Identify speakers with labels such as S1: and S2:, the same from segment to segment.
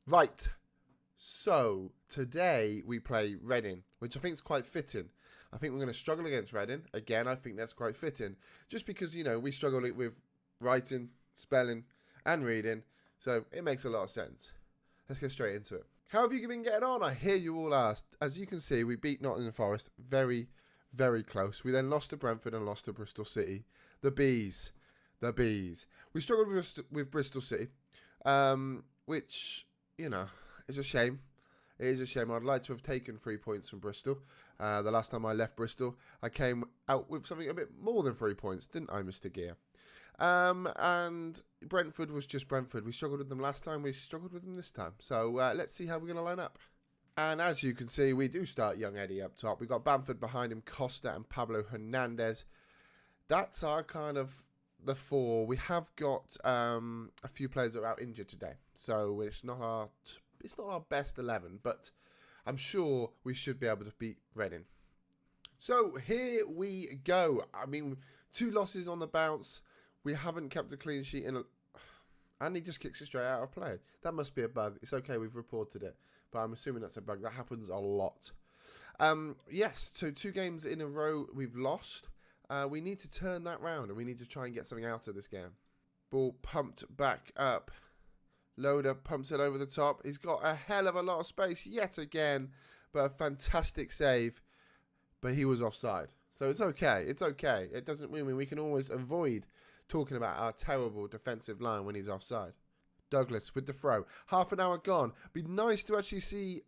S1: Right. So, today we play Reading, which I think is quite fitting. I think we're going to struggle against Reading. Again, I think that's quite fitting. Just because, we struggle with writing, spelling, and reading. So, it makes a lot of sense. Let's get straight into it. How have you been getting on? I hear you all asked. As you can see, we beat Nottingham Forest very, very close. We then lost to Brentford and lost to Bristol City. The Bees. The Bees. We struggled with Bristol City, which, is a shame. It is a shame. I'd like to have taken 3 points from Bristol. The last time I left Bristol, I came out with something a bit more than 3 points, didn't I, Mr. Gear? And Brentford was just Brentford. We struggled with them last time. We struggled with them this time. So let's see how we're going to line up. And as you can see, we do start young Eddie up top. We've got Bamford behind him, Costa and Pablo Hernandez. That's our kind of the four. We have got a few players that are out injured today. So it's not our best 11, but I'm sure we should be able to beat Reading. So here we go. I mean, 2 losses on the bounce. We haven't kept a clean sheet and he just kicks it straight out of play. That must be a bug. It's okay, we've reported it, but I'm assuming that's a bug. That happens a lot. Yes, so 2 games in a row we've lost. We need to turn that round and we need to try and get something out of this game. Ball pumped back up. Loader pumps it over the top. He's got a hell of a lot of space yet again, but a fantastic save. But he was offside. So it's okay. It's okay. It doesn't mean we can always avoid talking about our terrible defensive line when he's offside. Douglas with the throw. Half an hour gone. Be nice to actually see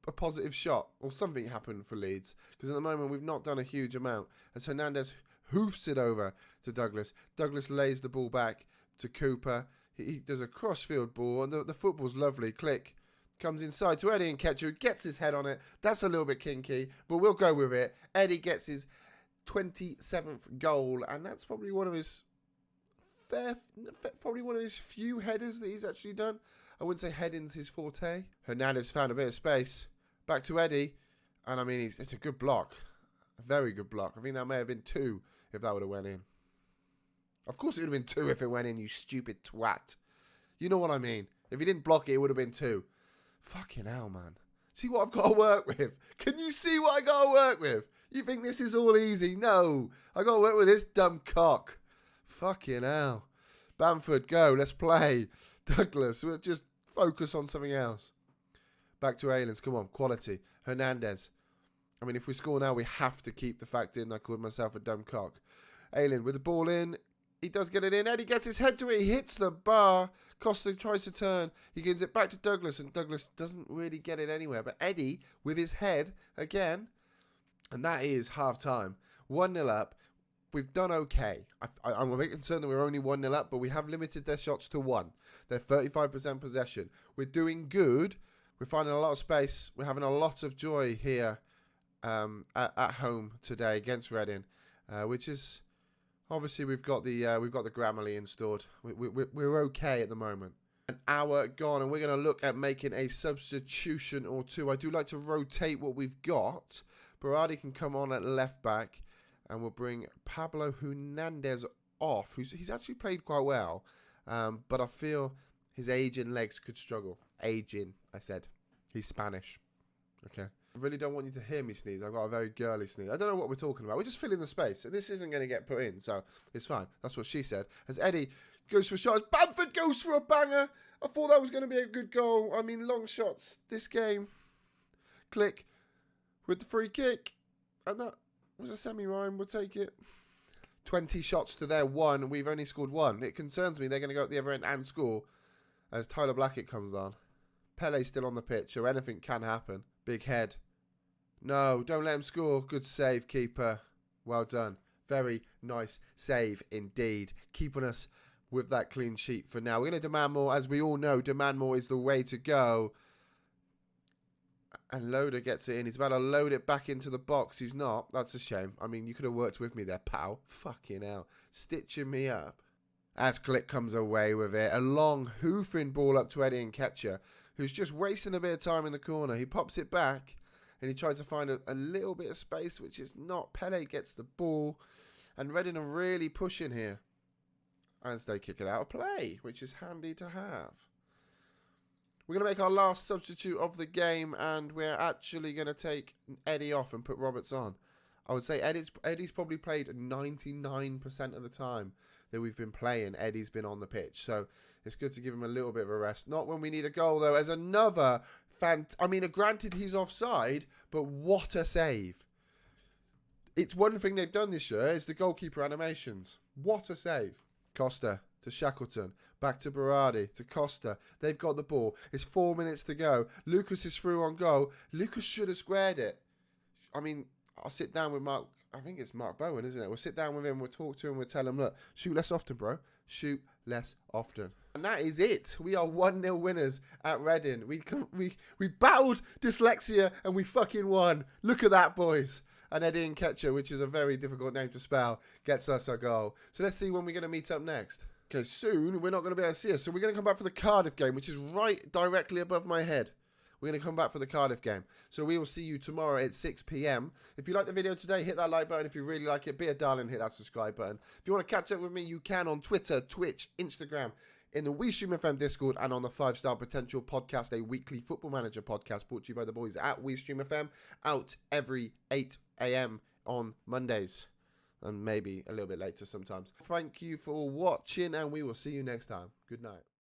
S1: a positive shot or something happen for Leeds. Because at the moment we've not done a huge amount. As Hernandez hoofs it over to Douglas. Douglas lays the ball back to Cooper. He does a crossfield ball, and the football's lovely. Click. Comes inside to Eddie Nketiah, who gets his head on it. That's a little bit kinky, but we'll go with it. Eddie gets his 27th goal, and that's probably one of his few headers that he's actually done. I wouldn't say heading's his forte. Hernandez found a bit of space. Back to Eddie, and I mean, it's a good block. A very good block. I think that may have been 2 if that would have went in. Of course it would have been 2 if it went in, you stupid twat. You know what I mean. If he didn't block it, it would have been 2. Fucking hell, man. See what I've got to work with? Can you see what I got to work with? You think this is all easy? No. I got to work with this dumb cock. Fucking hell. Bamford, go. Let's play. Douglas, we'll just focus on something else. Back to Aylens. Come on. Quality. Hernandez. I mean, if we score now, we have to keep the fact in I called myself a dumb cock. Aylen with the ball in. He does get it in. Eddie gets his head to it. He hits the bar. Costa tries to turn. He gives it back to Douglas, and Douglas doesn't really get it anywhere. But Eddie with his head again. And that is half-time. 1-0 up. We've done okay. I'm a bit concerned that we're only 1-0 up, but we have limited their shots to 1. They're 35% possession. We're doing good. We're finding a lot of space. We're having a lot of joy here at home today against Reading, which is... Obviously, we've got the Grammarly installed. We're okay at the moment. An hour gone, and we're going to look at making a substitution or 2. I do like to rotate what we've got. Berardi can come on at left back, and we'll bring Pablo Hernandez off. He's actually played quite well, but I feel his aging legs could struggle. Aging, I said. He's Spanish. Okay. I really don't want you to hear me sneeze. I've got a very girly sneeze. I don't know what we're talking about. We're just filling the space. And this isn't going to get put in, so it's fine. That's what she said. As Eddie goes for a shot, as Bamford goes for a banger. I thought that was going to be a good goal. I mean, long shots this game. Click with the free kick. And that was a semi-rhyme. We'll take it. 20 shots to their 1. We've only scored 1. It concerns me they're going to go at the other end and score as Tyler Blackett comes on. Pele's still on the pitch, so anything can happen. Big head. No, don't let him score. Good save, keeper. Well done. Very nice save indeed. Keeping us with that clean sheet for now. We're going to demand more. As we all know, demand more is the way to go. And Loader gets it in. He's about to load it back into the box. He's not. That's a shame. I mean, you could have worked with me there, pal. Fucking hell. Stitching me up. As Click comes away with it. A long hoofing ball up to Eddie Nketiah, who's just wasting a bit of time in the corner. He pops it back. And he tries to find a little bit of space, which is not. Pele gets the ball. And Reading are really pushing here. As they kick it out of play, which is handy to have. We're going to make our last substitute of the game, and we're actually going to take Eddie off and put Roberts on. I would say Eddie's probably played 99% of the time that we've been playing. Eddie's been on the pitch, so it's good to give him a little bit of a rest. Not when we need a goal, though. As another I mean, granted he's offside, but what a save. It's one thing they've done this year is the goalkeeper animations. What a save. Costa to Shackleton. Back to Berardi. To Costa. They've got the ball. It's 4 minutes to go. Lucas is through on goal. Lucas should have squared it. I mean, I'll sit down with Mark. I think it's Mark Bowen, isn't it? We'll sit down with him. We'll talk to him. We'll tell him, look, shoot less often, bro. Shoot less often. And that is it. We are 1-0 winners at Reading. We battled Dyslexia and we fucking won. Look at that, boys. And Eddie Nketiah, which is a very difficult name to spell, gets us a goal. So let's see when we're going to meet up next. Okay, soon we're not going to be able to see us. So we're going to come back for the Cardiff game, which is right directly above my head. We're going to come back for the Cardiff game. So we will see you tomorrow at 6 p.m. If you like the video today, hit that like button. If you really like it, be a darling, hit that subscribe button. If you want to catch up with me, you can on Twitter, Twitch, Instagram, in the We Stream FM Discord, and on the 5-Star Potential podcast, a weekly Football Manager podcast brought to you by the boys at We Stream FM, out every 8 a.m. on Mondays, and maybe a little bit later sometimes. Thank you for watching, and we will see you next time. Good night.